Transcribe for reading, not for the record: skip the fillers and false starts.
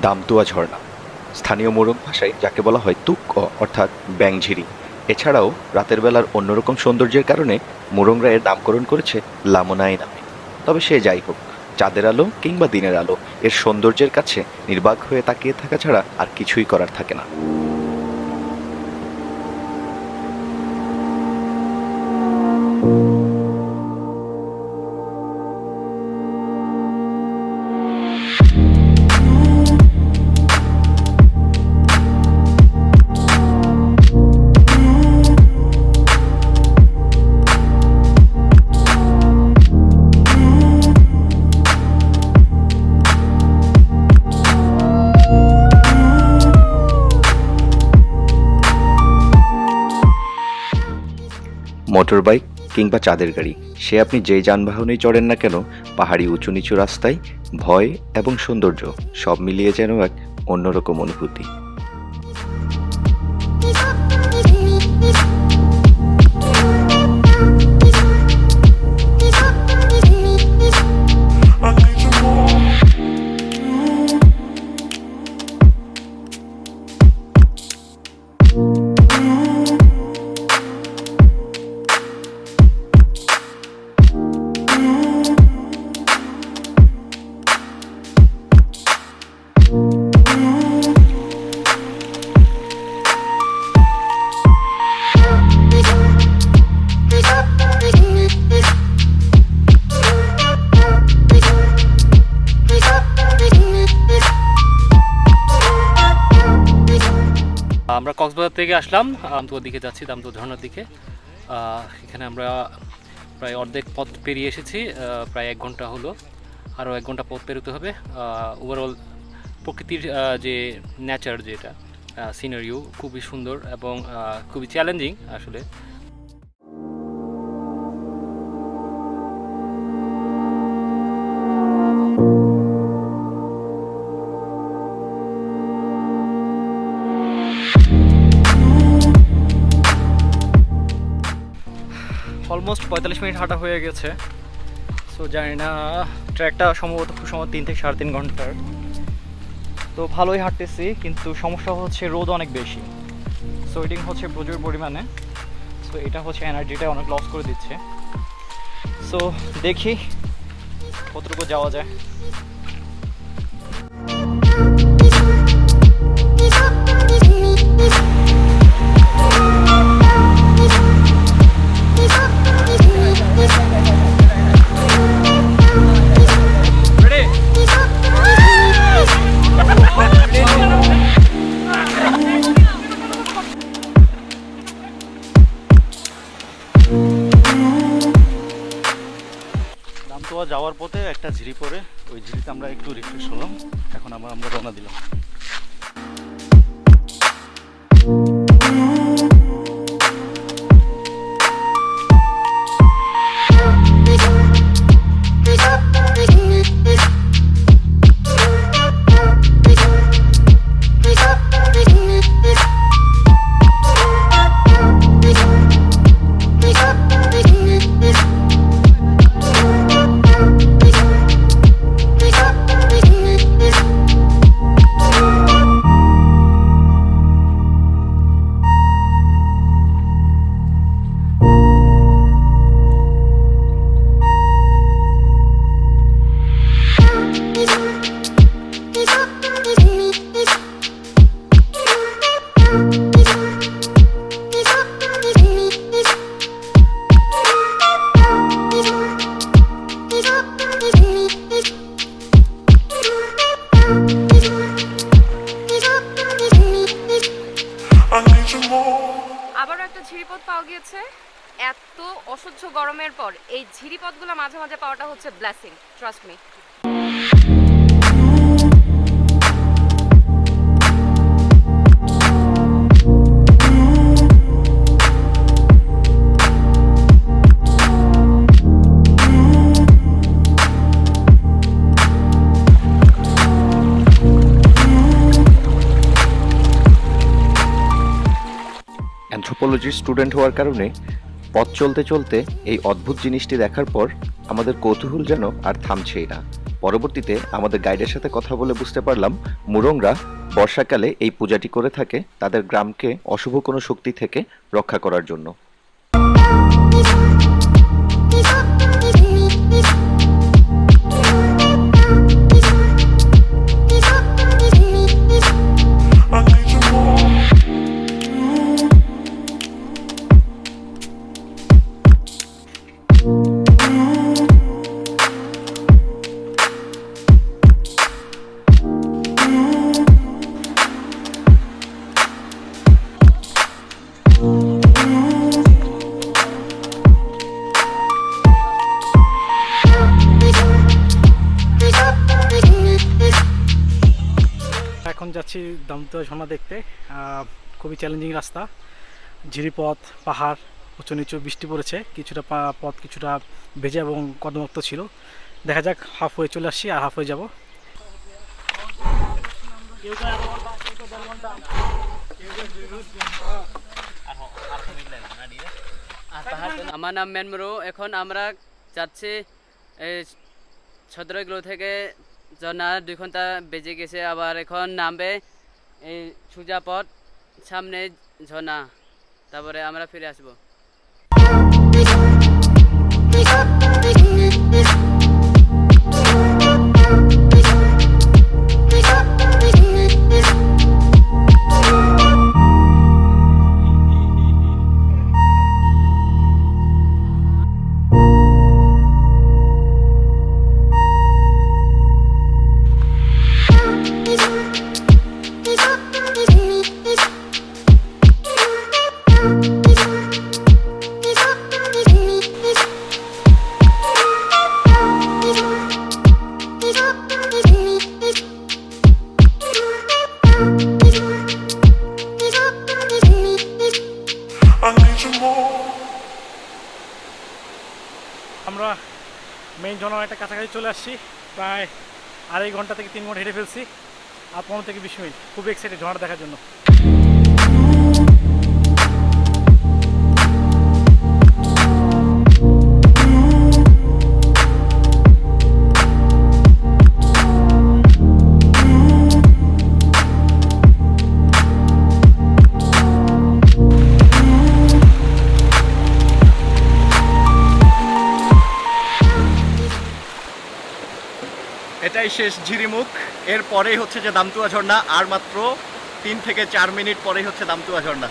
দামতুয়া ঝর্ণা, স্থানীয় মোরগ ভাষায় যাকে বলা হয় তুক অর্থাৎ ব্যাঙঝিরি। এছাড়াও রাতের বেলার অন্যরকম সৌন্দর্যের কারণে মোরংরা এর নামকরণ করেছে লামোনাই নামে। তবে সে যাই হোক, চাঁদের আলো কিংবা দিনের আলো এর সৌন্দর্যের কাছে নির্বাক হয়ে তাকিয়ে থাকা ছাড়া আর কিছুই করার থাকে না। মোটর বাইক কিংবা চাঁদের গাড়ি, সে আপনি যেই যানবাহনেই চড়েন না কেন, পাহাড়ি উঁচু নিচু রাস্তায় ভয় এবং সৌন্দর্য সব মিলিয়ে যেন এক অন্যরকম অনুভূতি। আমরা কক্সবাজার থেকে আসলাম, দামতুয়ার দিকে যাচ্ছি, দামতুয়া ঝর্ণার দিকে। এখানে আমরা প্রায় অর্ধেক পথ পেরিয়ে এসেছি, প্রায় 1 ঘন্টা হলো, আরও 1 ঘন্টা পথ পেরোতে হবে। ওভারঅল প্রকৃতির যে নেচার, যেটা সিনারিও খুবই সুন্দর এবং খুবই চ্যালেঞ্জিং আসলে। অলমোস্ট 45 মিনিট হাঁটা হয়ে গেছে। সো জানি না, ট্র্যাকটা সম্ভবত খুব সম্ভব 3 থেকে 3.5 ঘন্টার। তো ভালোই হাঁটতেছি, কিন্তু সমস্যা হচ্ছে রোদ অনেক বেশি, সোয়েটিং হচ্ছে প্রচুর পরিমাণে। সো এটা হচ্ছে এনার্জিটা অনেক লস করে দিচ্ছে। সো দেখি কতটুকু যাওয়া যায়। দামতুয়া যাওয়ার পথে একটা ঝিরি পড়ে, ওই ঝিরিতে আমরা একটু রিফ্রেশ হলাম। এখন আমরা রওনা দিলাম। আবারও একটা ঝিরিপথ পাওয়া গিয়েছে। এত অসহ্য গরমের পর এই ঝিরিপথগুলো মাঝে মাঝে পাওয়াটা হচ্ছে ব্লেসিং, ট্রাস্ট মি। অ্যানথ্রোপোলজির স্টুডেন্ট হওয়ার কারণে পথ চলতে চলতে এই অদ্ভুত জিনিসটি দেখার পর আমাদের কৌতূহল যেন আর থামছেই না। পরবর্তীতে আমাদের গাইডের সাথে কথা বলে বুঝতে পারলাম মুরংরা বর্ষাকালে এই পূজাটি করে থাকে তাদের গ্রামকে অশুভ কোনো শক্তি থেকে রক্ষা করার জন্য। এখন যাচ্ছি দামতুয়া ঝর্ণা দেখতে। খুবই চ্যালেঞ্জিং রাস্তা, ঝিরিপথ, পাহাড়, উঁচু নিচু, বৃষ্টি পড়েছে, কিছুটা পথ কিছুটা ভেজা এবং কর্দমাক্ত ছিল। দেখা যাক, হাফ হয়ে চলে আসছি আর হাফ হয়ে যাব। আমার নাম মেনমরু। এখন আমরা যাচ্ছি 17 কিলো থেকে ঝর্ণা 2 ঘন্টা বেজে গেছে। আবার এখন নামবে এই সোজা পথ, সামনে ঝর্ণা, তারপরে আমরা ফিরে আসবো। আমরা মেইন ঝর্ণার একটা কাছাকাছি চলে আসছি। প্রায় 2.5 ঘন্টা থেকে 3 ঘন্টা হেঁটে ফেলছি, আর 15 থেকে 20 মিনিট। খুব এক্সাইটেড ঝর্ণা দেখার জন্য। এটাই শেষ ঝিরিমুখ। এর পরেই হচ্ছে যে দামতুয়া ঝর্ণা, আর মাত্র 3 থেকে 4 মিনিট পরেই হচ্ছে দামতুয়া ঝর্ণা।